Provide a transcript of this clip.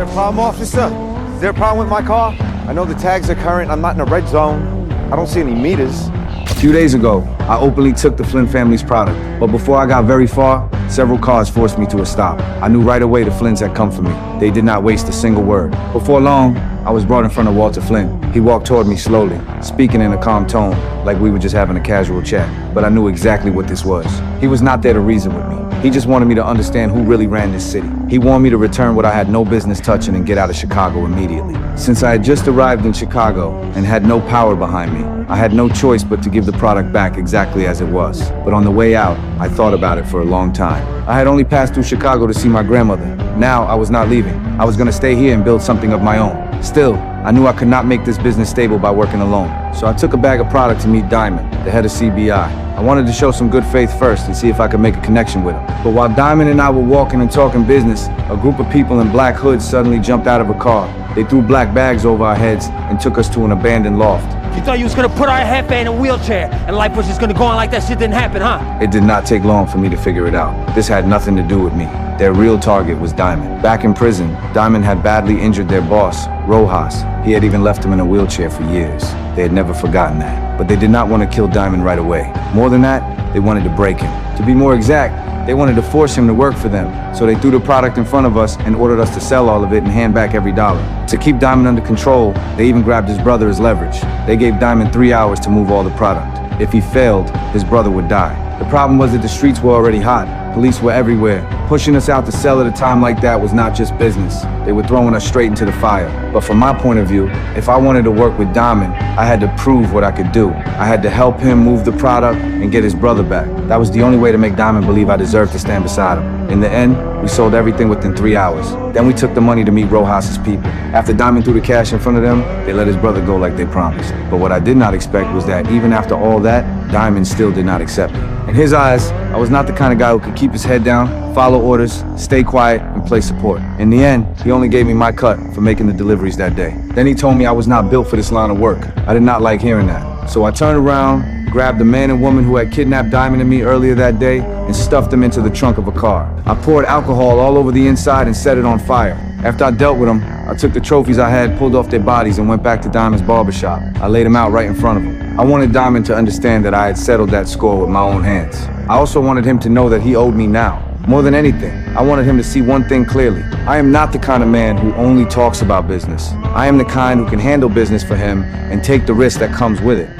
there a problem, officer? Is there a problem with my car? I know the tags are current. I'm not in a red zone. I don't see any meters. A few days ago, I openly took the Flynn family's product, but before I got very far, several cars forced me to a stop. I knew right away the Flynns had come for me. They did not waste a single word. Before long, I was brought in front of Walter Flynn. He walked toward me slowly, speaking in a calm tone, like we were just having a casual chat. But I knew exactly what this was. He was not there to reason with me. He just wanted me to understand who really ran this city. He wanted me to return what I had no business touching and get out of Chicago immediately. Since I had just arrived in Chicago and had no power behind me, I had no choice but to give the product back exactly as it was. But on the way out, I thought about it for a long time. I had only passed through Chicago to see my grandmother. Now I was not leaving. I was gonna stay here and build something of my own. Still, I knew I could not make this business stable by working alone. So I took a bag of product to meet Diamond, the head of CBI. I wanted to show some good faith first and see if I could make a connection with him. But while Diamond and I were walking and talking business, a group of people in black hoods suddenly jumped out of a car. They threw black bags over our heads and took us to an abandoned loft. You thought you was gonna put our Hefe in a wheelchair and life was just gonna go on like that shit didn't happen, huh? It did not take long for me to figure it out. This had nothing to do with me. Their real target was Diamond. Back in prison, Diamond had badly injured their boss, Rojas. He had even left him in a wheelchair for years. They had never forgotten that. But they did not want to kill Diamond right away. More than that, they wanted to break him. To be more exact, they wanted to force him to work for them. So they threw the product in front of us and ordered us to sell all of it and hand back every dollar. To keep Diamond under control, they even grabbed his brother as leverage. They gave Diamond 3 hours to move all the product. If he failed, his brother would die. The problem was that the streets were already hot. Police were everywhere. Pushing us out to sell at a time like that was not just business. They were throwing us straight into the fire. But from my point of view, if I wanted to work with Diamond, I had to prove what I could do. I had to help him move the product and get his brother back. That was the only way to make Diamond believe I deserved to stand beside him. In the end, we sold everything within 3 hours. Then we took the money to meet Rojas's people. After Diamond threw the cash in front of them, they let his brother go like they promised. But what I did not expect was that even after all that, Diamond still did not accept me. In his eyes, I was not the kind of guy who could keep his head down, follow orders, stay quiet, and play support. In the end, he only gave me my cut for making the deliveries that day. Then he told me I was not built for this line of work. I did not like hearing that. So I turned around, grabbed the man and woman who had kidnapped Diamond and me earlier that day, and stuffed them into the trunk of a car. I poured alcohol all over the inside and set it on fire. After I dealt with them, I took the trophies I had, pulled off their bodies, and went back to Diamond's barbershop. I laid them out right in front of him. I wanted Diamond to understand that I had settled that score with my own hands. I also wanted him to know that he owed me now. More than anything, I wanted him to see one thing clearly. I am not the kind of man who only talks about business. I am the kind who can handle business for him and take the risk that comes with it.